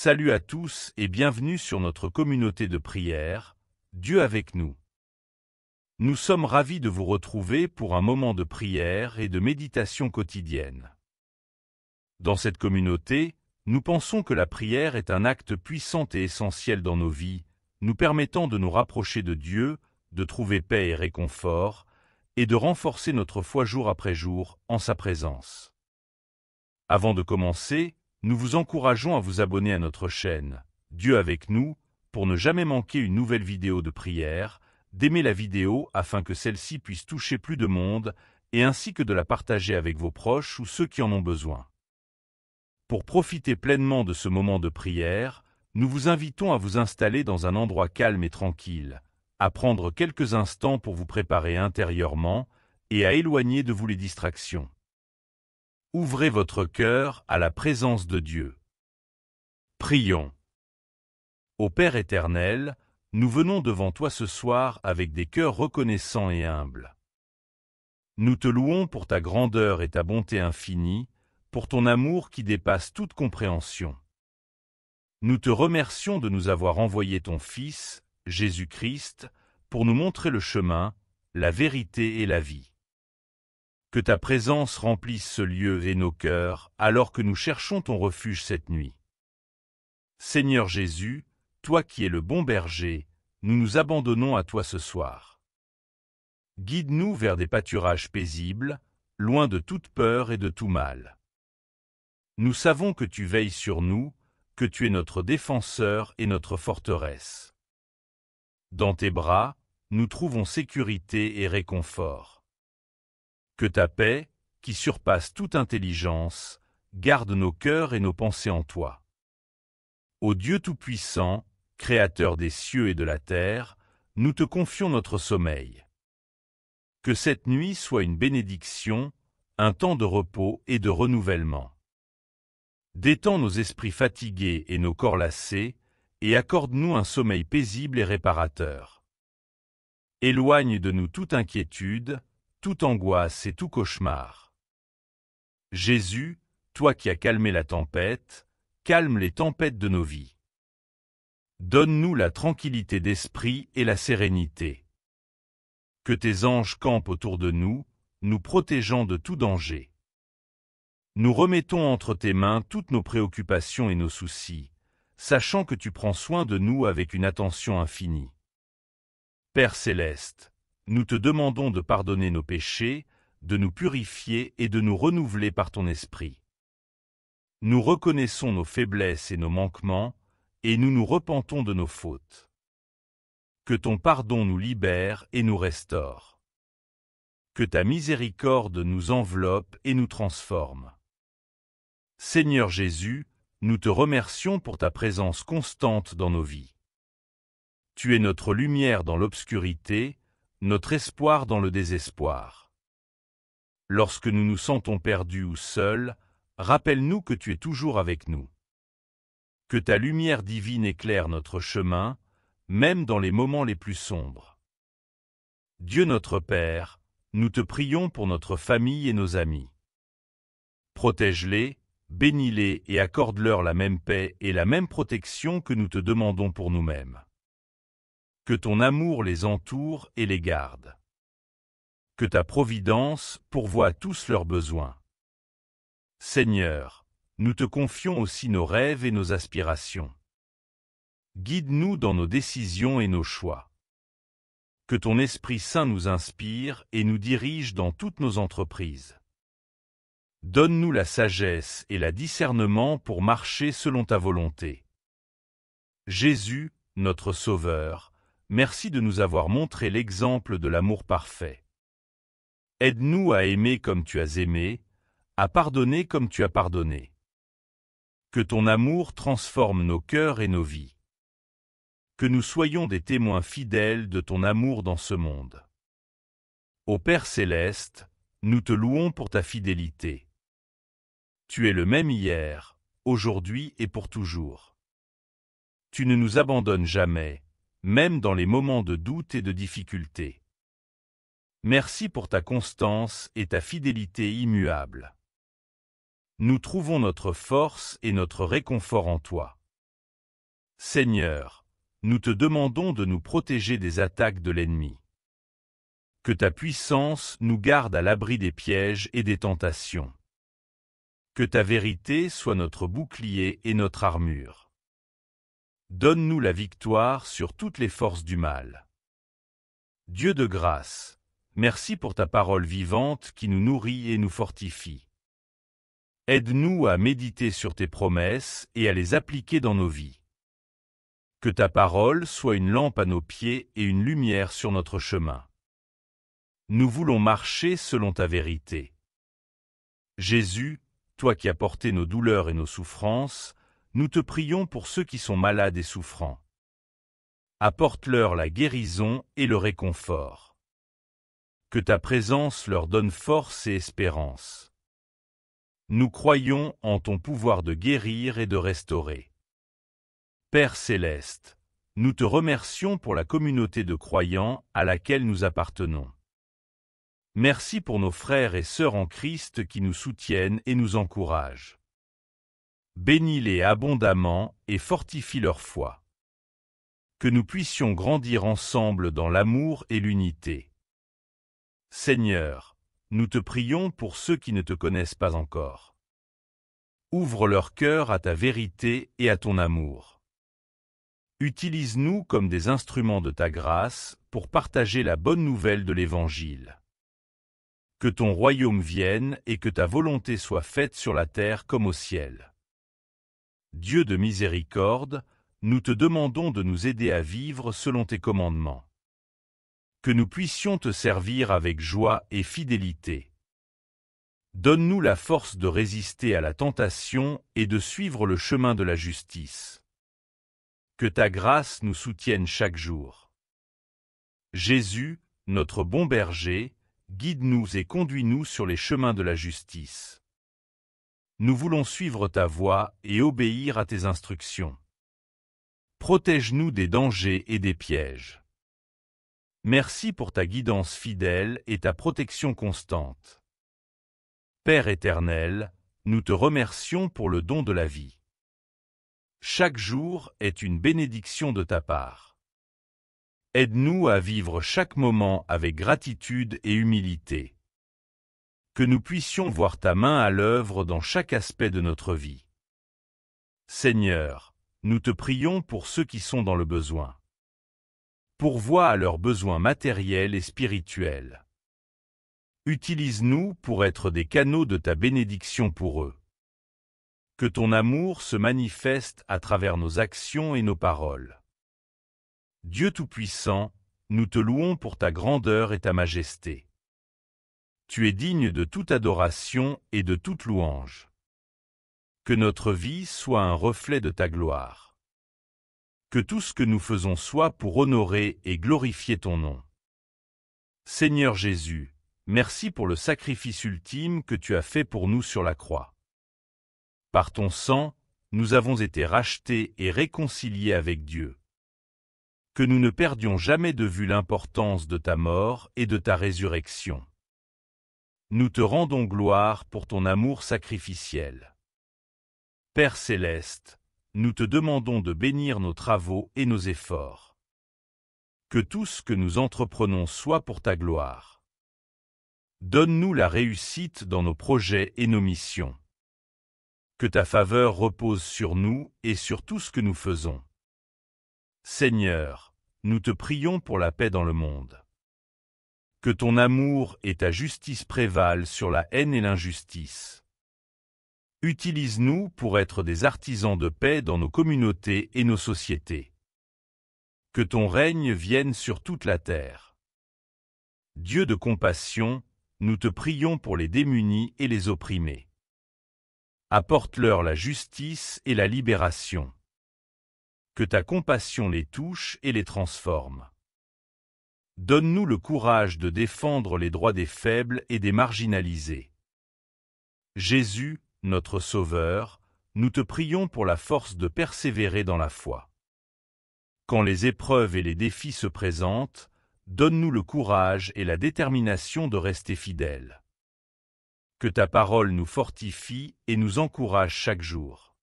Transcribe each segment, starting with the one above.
Salut à tous et bienvenue sur notre communauté de prière, Dieu avec nous. Nous sommes ravis de vous retrouver pour un moment de prière et de méditation quotidienne. Dans cette communauté, nous pensons que la prière est un acte puissant et essentiel dans nos vies, nous permettant de nous rapprocher de Dieu, de trouver paix et réconfort, et de renforcer notre foi jour après jour en sa présence. Avant de commencer, nous vous encourageons à vous abonner à notre chaîne, Dieu avec nous, pour ne jamais manquer une nouvelle vidéo de prière, d'aimer la vidéo afin que celle-ci puisse toucher plus de monde, et ainsi que de la partager avec vos proches ou ceux qui en ont besoin. Pour profiter pleinement de ce moment de prière, nous vous invitons à vous installer dans un endroit calme et tranquille, à prendre quelques instants pour vous préparer intérieurement et à éloigner de vous les distractions. Ouvrez votre cœur à la présence de Dieu. Prions. Ô Père éternel, nous venons devant toi ce soir avec des cœurs reconnaissants et humbles. Nous te louons pour ta grandeur et ta bonté infinie, pour ton amour qui dépasse toute compréhension. Nous te remercions de nous avoir envoyé ton Fils, Jésus-Christ, pour nous montrer le chemin, la vérité et la vie. Que ta présence remplisse ce lieu et nos cœurs, alors que nous cherchons ton refuge cette nuit. Seigneur Jésus, toi qui es le bon berger, nous nous abandonnons à toi ce soir. Guide-nous vers des pâturages paisibles, loin de toute peur et de tout mal. Nous savons que tu veilles sur nous, que tu es notre défenseur et notre forteresse. Dans tes bras, nous trouvons sécurité et réconfort. Que ta paix, qui surpasse toute intelligence, garde nos cœurs et nos pensées en toi. Ô Dieu Tout-Puissant, Créateur des cieux et de la terre, nous te confions notre sommeil. Que cette nuit soit une bénédiction, un temps de repos et de renouvellement. Détends nos esprits fatigués et nos corps lassés, et accorde-nous un sommeil paisible et réparateur. Éloigne de nous toute inquiétude, toute angoisse et tout cauchemar. Jésus, toi qui as calmé la tempête, calme les tempêtes de nos vies. Donne-nous la tranquillité d'esprit et la sérénité. Que tes anges campent autour de nous, nous protégeant de tout danger. Nous remettons entre tes mains toutes nos préoccupations et nos soucis, sachant que tu prends soin de nous avec une attention infinie. Père céleste, nous te demandons de pardonner nos péchés, de nous purifier et de nous renouveler par ton esprit. Nous reconnaissons nos faiblesses et nos manquements, et nous nous repentons de nos fautes. Que ton pardon nous libère et nous restaure. Que ta miséricorde nous enveloppe et nous transforme. Seigneur Jésus, nous te remercions pour ta présence constante dans nos vies. Tu es notre lumière dans l'obscurité, notre espoir dans le désespoir. Lorsque nous nous sentons perdus ou seuls, rappelle-nous que tu es toujours avec nous. Que ta lumière divine éclaire notre chemin, même dans les moments les plus sombres. Dieu notre Père, nous te prions pour notre famille et nos amis. Protège-les, bénis-les et accorde-leur la même paix et la même protection que nous te demandons pour nous-mêmes. Que ton amour les entoure et les garde. Que ta providence pourvoie à tous leurs besoins. Seigneur, nous te confions aussi nos rêves et nos aspirations. Guide-nous dans nos décisions et nos choix. Que ton Esprit Saint nous inspire et nous dirige dans toutes nos entreprises. Donne-nous la sagesse et la discernement pour marcher selon ta volonté. Jésus, notre Sauveur, merci de nous avoir montré l'exemple de l'amour parfait. Aide-nous à aimer comme tu as aimé, à pardonner comme tu as pardonné. Que ton amour transforme nos cœurs et nos vies. Que nous soyons des témoins fidèles de ton amour dans ce monde. Ô Père céleste, nous te louons pour ta fidélité. Tu es le même hier, aujourd'hui et pour toujours. Tu ne nous abandonnes jamais, même dans les moments de doute et de difficulté. Merci pour ta constance et ta fidélité immuable. Nous trouvons notre force et notre réconfort en toi. Seigneur, nous te demandons de nous protéger des attaques de l'ennemi. Que ta puissance nous garde à l'abri des pièges et des tentations. Que ta vérité soit notre bouclier et notre armure. Donne-nous la victoire sur toutes les forces du mal. Dieu de grâce, merci pour ta parole vivante qui nous nourrit et nous fortifie. Aide-nous à méditer sur tes promesses et à les appliquer dans nos vies. Que ta parole soit une lampe à nos pieds et une lumière sur notre chemin. Nous voulons marcher selon ta vérité. Jésus, toi qui as porté nos douleurs et nos souffrances, nous te prions pour ceux qui sont malades et souffrants. Apporte-leur la guérison et le réconfort. Que ta présence leur donne force et espérance. Nous croyons en ton pouvoir de guérir et de restaurer. Père céleste, nous te remercions pour la communauté de croyants à laquelle nous appartenons. Merci pour nos frères et sœurs en Christ qui nous soutiennent et nous encouragent. Bénis-les abondamment et fortifie leur foi. Que nous puissions grandir ensemble dans l'amour et l'unité. Seigneur, nous te prions pour ceux qui ne te connaissent pas encore. Ouvre leur cœur à ta vérité et à ton amour. Utilise-nous comme des instruments de ta grâce pour partager la bonne nouvelle de l'Évangile. Que ton royaume vienne et que ta volonté soit faite sur la terre comme au ciel. Dieu de miséricorde, nous te demandons de nous aider à vivre selon tes commandements. Que nous puissions te servir avec joie et fidélité. Donne-nous la force de résister à la tentation et de suivre le chemin de la justice. Que ta grâce nous soutienne chaque jour. Jésus, notre bon berger, guide-nous et conduis-nous sur les chemins de la justice. Nous voulons suivre ta voie et obéir à tes instructions. Protège-nous des dangers et des pièges. Merci pour ta guidance fidèle et ta protection constante. Père éternel, nous te remercions pour le don de la vie. Chaque jour est une bénédiction de ta part. Aide-nous à vivre chaque moment avec gratitude et humilité. Que nous puissions voir ta main à l'œuvre dans chaque aspect de notre vie. Seigneur, nous te prions pour ceux qui sont dans le besoin. Pourvois à leurs besoins matériels et spirituels. Utilise-nous pour être des canaux de ta bénédiction pour eux. Que ton amour se manifeste à travers nos actions et nos paroles. Dieu Tout-Puissant, nous te louons pour ta grandeur et ta majesté. Tu es digne de toute adoration et de toute louange. Que notre vie soit un reflet de ta gloire. Que tout ce que nous faisons soit pour honorer et glorifier ton nom. Seigneur Jésus, merci pour le sacrifice ultime que tu as fait pour nous sur la croix. Par ton sang, nous avons été rachetés et réconciliés avec Dieu. Que nous ne perdions jamais de vue l'importance de ta mort et de ta résurrection. Nous te rendons gloire pour ton amour sacrificiel. Père céleste, nous te demandons de bénir nos travaux et nos efforts. Que tout ce que nous entreprenons soit pour ta gloire. Donne-nous la réussite dans nos projets et nos missions. Que ta faveur repose sur nous et sur tout ce que nous faisons. Seigneur, nous te prions pour la paix dans le monde. Que ton amour et ta justice prévalent sur la haine et l'injustice. Utilise-nous pour être des artisans de paix dans nos communautés et nos sociétés. Que ton règne vienne sur toute la terre. Dieu de compassion, nous te prions pour les démunis et les opprimés. Apporte-leur la justice et la libération. Que ta compassion les touche et les transforme. Donne-nous le courage de défendre les droits des faibles et des marginalisés. Jésus, notre Sauveur, nous te prions pour la force de persévérer dans la foi. Quand les épreuves et les défis se présentent, donne-nous le courage et la détermination de rester fidèles. Que ta parole nous fortifie et nous encourage chaque jour.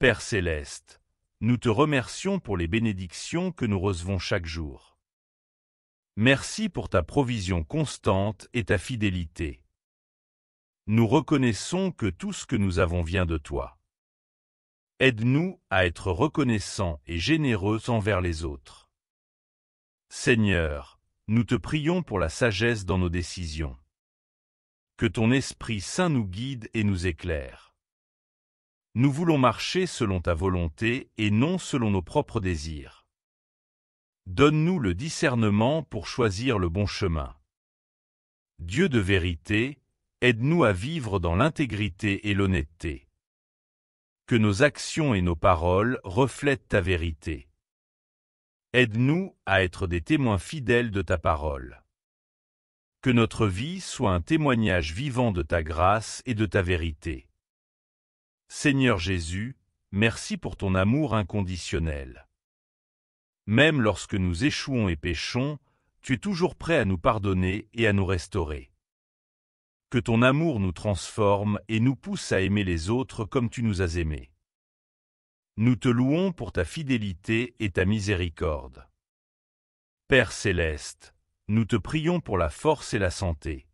Père céleste, nous te remercions pour les bénédictions que nous recevons chaque jour. Merci pour ta provision constante et ta fidélité. Nous reconnaissons que tout ce que nous avons vient de toi. Aide-nous à être reconnaissants et généreux envers les autres. Seigneur, nous te prions pour la sagesse dans nos décisions. Que ton Esprit Saint nous guide et nous éclaire. Nous voulons marcher selon ta volonté et non selon nos propres désirs. Donne-nous le discernement pour choisir le bon chemin. Dieu de vérité, aide-nous à vivre dans l'intégrité et l'honnêteté. Que nos actions et nos paroles reflètent ta vérité. Aide-nous à être des témoins fidèles de ta parole. Que notre vie soit un témoignage vivant de ta grâce et de ta vérité. Seigneur Jésus, merci pour ton amour inconditionnel. Même lorsque nous échouons et péchons, tu es toujours prêt à nous pardonner et à nous restaurer. Que ton amour nous transforme et nous pousse à aimer les autres comme tu nous as aimés. Nous te louons pour ta fidélité et ta miséricorde. Père céleste, nous te prions pour la force et la santé.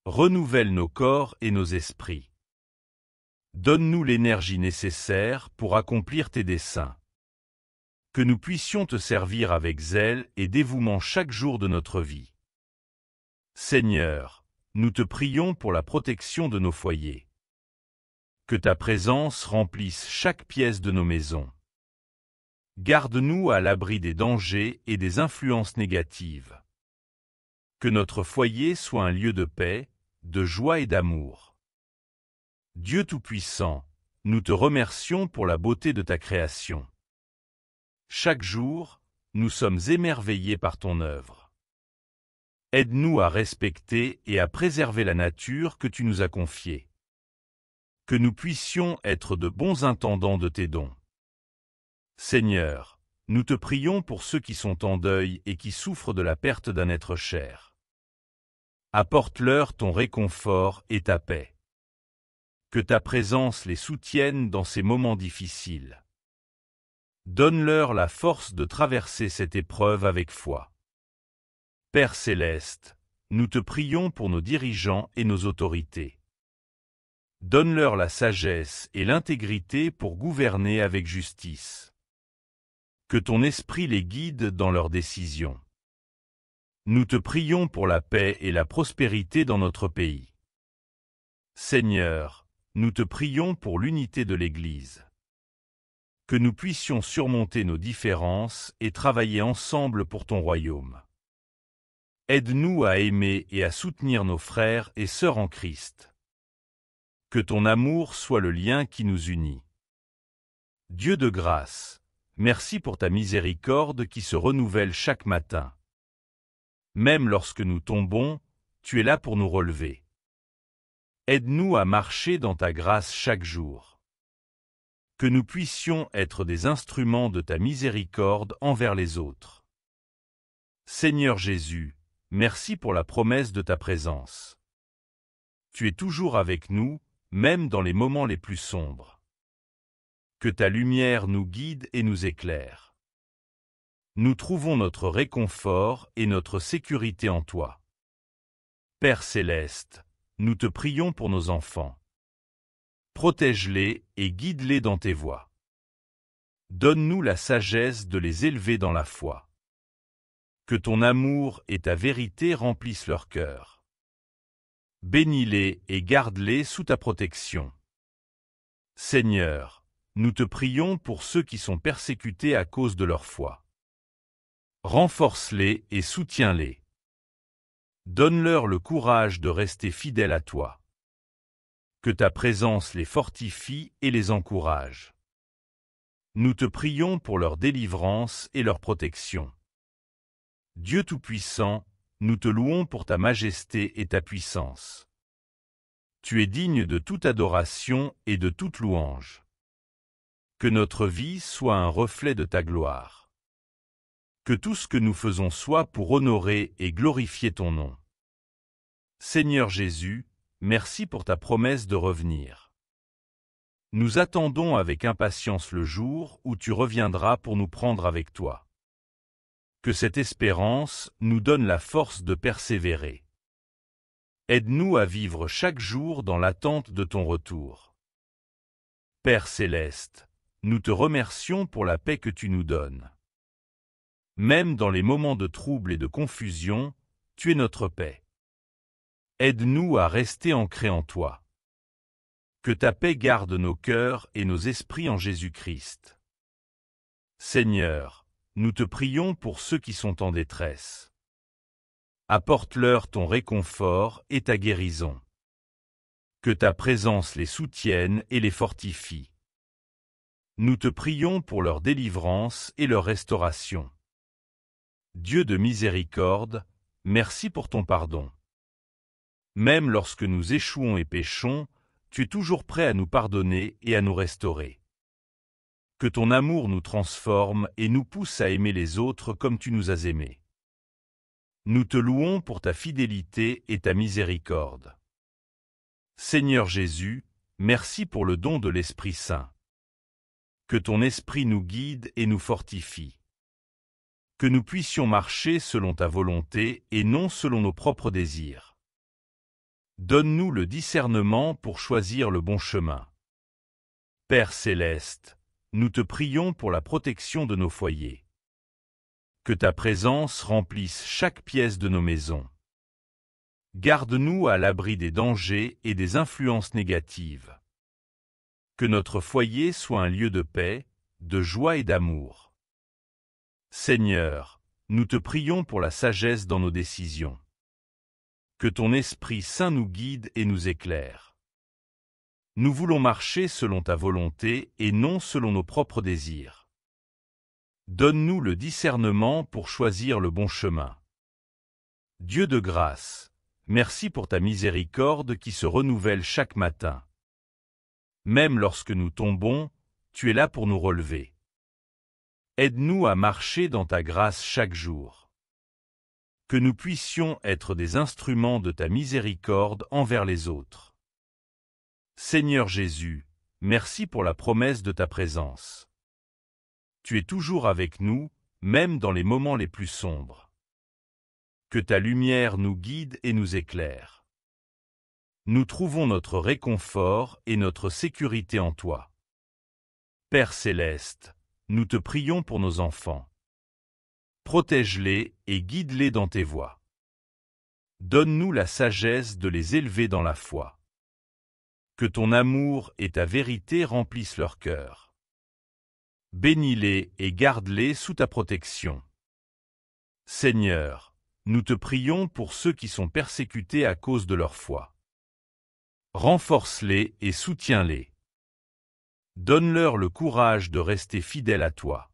Renouvelle nos corps et nos esprits. Donne-nous l'énergie nécessaire pour accomplir tes desseins. Que nous puissions te servir avec zèle et dévouement chaque jour de notre vie. Seigneur, nous te prions pour la protection de nos foyers. Que ta présence remplisse chaque pièce de nos maisons. Garde-nous à l'abri des dangers et des influences négatives. Que notre foyer soit un lieu de paix, de joie et d'amour. Dieu Tout-Puissant, nous te remercions pour la beauté de ta création. Chaque jour, nous sommes émerveillés par ton œuvre. Aide-nous à respecter et à préserver la nature que tu nous as confiée. Que nous puissions être de bons intendants de tes dons. Seigneur, nous te prions pour ceux qui sont en deuil et qui souffrent de la perte d'un être cher. Apporte-leur ton réconfort et ta paix. Que ta présence les soutienne dans ces moments difficiles. Donne-leur la force de traverser cette épreuve avec foi. Père céleste, nous te prions pour nos dirigeants et nos autorités. Donne-leur la sagesse et l'intégrité pour gouverner avec justice. Que ton esprit les guide dans leurs décisions. Nous te prions pour la paix et la prospérité dans notre pays. Seigneur, nous te prions pour l'unité de l'Église. Que nous puissions surmonter nos différences et travailler ensemble pour ton royaume. Aide-nous à aimer et à soutenir nos frères et sœurs en Christ. Que ton amour soit le lien qui nous unit. Dieu de grâce, merci pour ta miséricorde qui se renouvelle chaque matin. Même lorsque nous tombons, tu es là pour nous relever. Aide-nous à marcher dans ta grâce chaque jour. Que nous puissions être des instruments de ta miséricorde envers les autres. Seigneur Jésus, merci pour la promesse de ta présence. Tu es toujours avec nous, même dans les moments les plus sombres. Que ta lumière nous guide et nous éclaire. Nous trouvons notre réconfort et notre sécurité en toi. Père céleste, nous te prions pour nos enfants. Protège-les et guide-les dans tes voies. Donne-nous la sagesse de les élever dans la foi. Que ton amour et ta vérité remplissent leur cœur. Bénis-les et garde-les sous ta protection. Seigneur, nous te prions pour ceux qui sont persécutés à cause de leur foi. Renforce-les et soutiens-les. Donne-leur le courage de rester fidèles à toi. Que ta présence les fortifie et les encourage. Nous te prions pour leur délivrance et leur protection. Dieu Tout-Puissant, nous te louons pour ta majesté et ta puissance. Tu es digne de toute adoration et de toute louange. Que notre vie soit un reflet de ta gloire. Que tout ce que nous faisons soit pour honorer et glorifier ton nom. Seigneur Jésus, merci pour ta promesse de revenir. Nous attendons avec impatience le jour où tu reviendras pour nous prendre avec toi. Que cette espérance nous donne la force de persévérer. Aide-nous à vivre chaque jour dans l'attente de ton retour. Père céleste, nous te remercions pour la paix que tu nous donnes. Même dans les moments de trouble et de confusion, tu es notre paix. Aide-nous à rester ancrés en toi. Que ta paix garde nos cœurs et nos esprits en Jésus-Christ. Seigneur, nous te prions pour ceux qui sont en détresse. Apporte-leur ton réconfort et ta guérison. Que ta présence les soutienne et les fortifie. Nous te prions pour leur délivrance et leur restauration. Dieu de miséricorde, merci pour ton pardon. Même lorsque nous échouons et péchons, tu es toujours prêt à nous pardonner et à nous restaurer. Que ton amour nous transforme et nous pousse à aimer les autres comme tu nous as aimés. Nous te louons pour ta fidélité et ta miséricorde. Seigneur Jésus, merci pour le don de l'Esprit Saint. Que ton Esprit nous guide et nous fortifie. Que nous puissions marcher selon ta volonté et non selon nos propres désirs. Donne-nous le discernement pour choisir le bon chemin. Père céleste, nous te prions pour la protection de nos foyers. Que ta présence remplisse chaque pièce de nos maisons. Garde-nous à l'abri des dangers et des influences négatives. Que notre foyer soit un lieu de paix, de joie et d'amour. Seigneur, nous te prions pour la sagesse dans nos décisions. Que ton Esprit Saint nous guide et nous éclaire. Nous voulons marcher selon ta volonté et non selon nos propres désirs. Donne-nous le discernement pour choisir le bon chemin. Dieu de grâce, merci pour ta miséricorde qui se renouvelle chaque matin. Même lorsque nous tombons, tu es là pour nous relever. Aide-nous à marcher dans ta grâce chaque jour. Que nous puissions être des instruments de ta miséricorde envers les autres. Seigneur Jésus, merci pour la promesse de ta présence. Tu es toujours avec nous, même dans les moments les plus sombres. Que ta lumière nous guide et nous éclaire. Nous trouvons notre réconfort et notre sécurité en toi. Père céleste, nous te prions pour nos enfants. Protège-les et guide-les dans tes voies. Donne-nous la sagesse de les élever dans la foi. Que ton amour et ta vérité remplissent leur cœur. Bénis-les et garde-les sous ta protection. Seigneur, nous te prions pour ceux qui sont persécutés à cause de leur foi. Renforce-les et soutiens-les. Donne-leur le courage de rester fidèles à toi.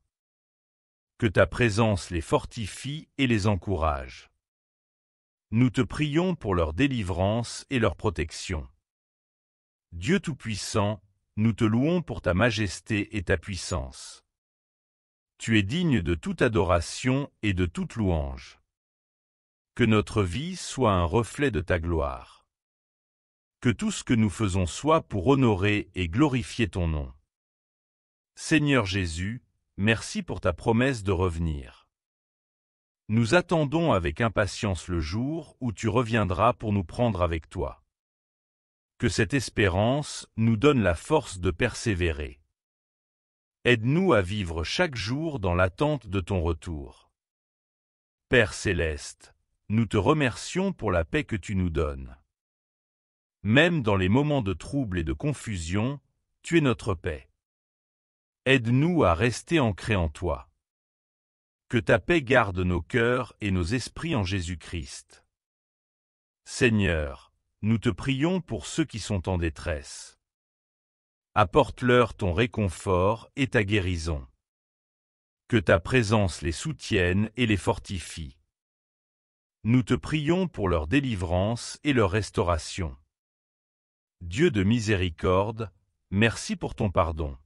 Que ta présence les fortifie et les encourage. Nous te prions pour leur délivrance et leur protection. Dieu Tout-Puissant, nous te louons pour ta majesté et ta puissance. Tu es digne de toute adoration et de toute louange. Que notre vie soit un reflet de ta gloire. Que tout ce que nous faisons soit pour honorer et glorifier ton nom. Seigneur Jésus, merci pour ta promesse de revenir. Nous attendons avec impatience le jour où tu reviendras pour nous prendre avec toi. Que cette espérance nous donne la force de persévérer. Aide-nous à vivre chaque jour dans l'attente de ton retour. Père céleste, nous te remercions pour la paix que tu nous donnes. Même dans les moments de trouble et de confusion, tu es notre paix. Aide-nous à rester ancrés en toi. Que ta paix garde nos cœurs et nos esprits en Jésus-Christ. Seigneur, nous te prions pour ceux qui sont en détresse. Apporte-leur ton réconfort et ta guérison. Que ta présence les soutienne et les fortifie. Nous te prions pour leur délivrance et leur restauration. Dieu de miséricorde, merci pour ton pardon.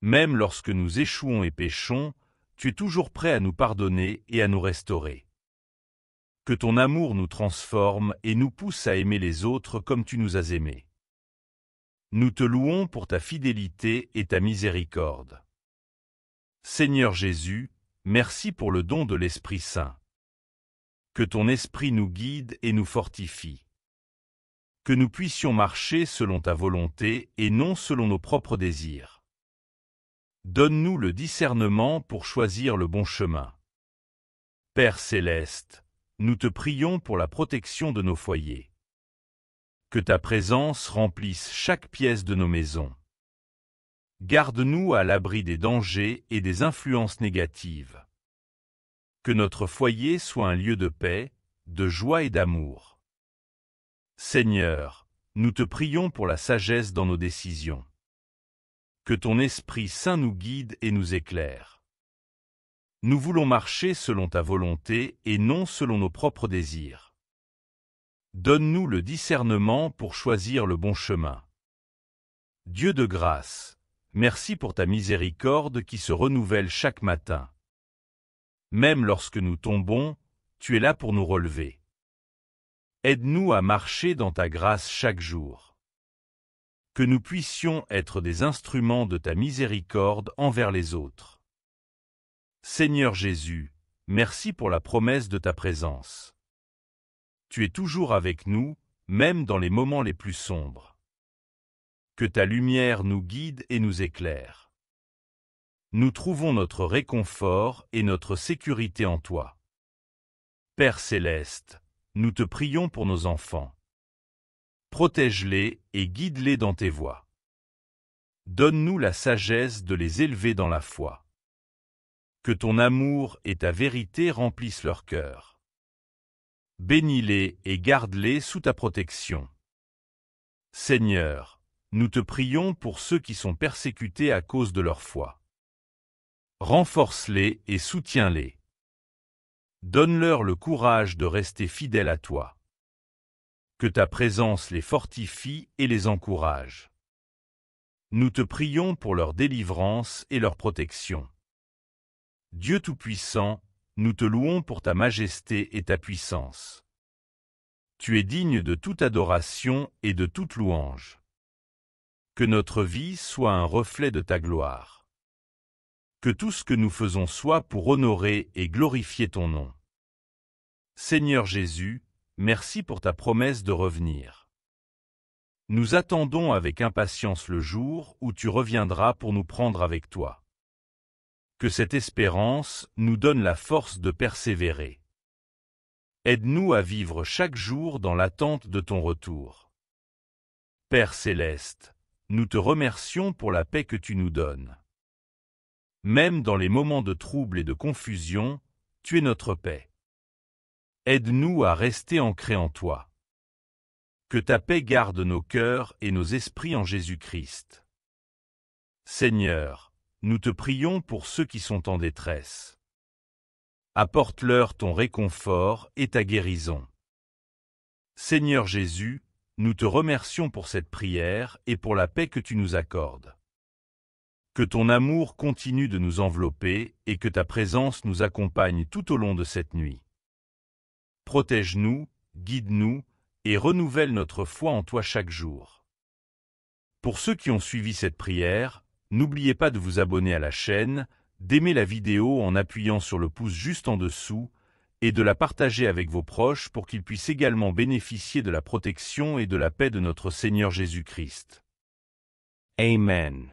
Même lorsque nous échouons et péchons, tu es toujours prêt à nous pardonner et à nous restaurer. Que ton amour nous transforme et nous pousse à aimer les autres comme tu nous as aimés. Nous te louons pour ta fidélité et ta miséricorde. Seigneur Jésus, merci pour le don de l'Esprit Saint. Que ton Esprit nous guide et nous fortifie. Que nous puissions marcher selon ta volonté et non selon nos propres désirs. Donne-nous le discernement pour choisir le bon chemin. Père céleste, nous te prions pour la protection de nos foyers. Que ta présence remplisse chaque pièce de nos maisons. Garde-nous à l'abri des dangers et des influences négatives. Que notre foyer soit un lieu de paix, de joie et d'amour. Seigneur, nous te prions pour la sagesse dans nos décisions. Que ton Esprit Saint nous guide et nous éclaire. Nous voulons marcher selon ta volonté et non selon nos propres désirs. Donne-nous le discernement pour choisir le bon chemin. Dieu de grâce, merci pour ta miséricorde qui se renouvelle chaque matin. Même lorsque nous tombons, tu es là pour nous relever. Aide-nous à marcher dans ta grâce chaque jour. Que nous puissions être des instruments de ta miséricorde envers les autres. Seigneur Jésus, merci pour la promesse de ta présence. Tu es toujours avec nous, même dans les moments les plus sombres. Que ta lumière nous guide et nous éclaire. Nous trouvons notre réconfort et notre sécurité en toi. Père céleste, nous te prions pour nos enfants. Protège-les et guide-les dans tes voies. Donne-nous la sagesse de les élever dans la foi. Que ton amour et ta vérité remplissent leur cœur. Bénis-les et garde-les sous ta protection. Seigneur, nous te prions pour ceux qui sont persécutés à cause de leur foi. Renforce-les et soutiens-les. Donne-leur le courage de rester fidèles à toi. Que ta présence les fortifie et les encourage. Nous te prions pour leur délivrance et leur protection. Dieu Tout-Puissant, nous te louons pour ta majesté et ta puissance. Tu es digne de toute adoration et de toute louange. Que notre vie soit un reflet de ta gloire. Que tout ce que nous faisons soit pour honorer et glorifier ton nom. Seigneur Jésus, merci pour ta promesse de revenir. Nous attendons avec impatience le jour où tu reviendras pour nous prendre avec toi. Que cette espérance nous donne la force de persévérer. Aide-nous à vivre chaque jour dans l'attente de ton retour. Père céleste, nous te remercions pour la paix que tu nous donnes. Même dans les moments de trouble et de confusion, tu es notre paix. Aide-nous à rester ancrés en toi. Que ta paix garde nos cœurs et nos esprits en Jésus-Christ. Seigneur, nous te prions pour ceux qui sont en détresse. Apporte-leur ton réconfort et ta guérison. Seigneur Jésus, nous te remercions pour cette prière et pour la paix que tu nous accordes. Que ton amour continue de nous envelopper et que ta présence nous accompagne tout au long de cette nuit. Protège-nous, guide-nous et renouvelle notre foi en toi chaque jour. Pour ceux qui ont suivi cette prière, n'oubliez pas de vous abonner à la chaîne, d'aimer la vidéo en appuyant sur le pouce juste en dessous et de la partager avec vos proches pour qu'ils puissent également bénéficier de la protection et de la paix de notre Seigneur Jésus-Christ. Amen.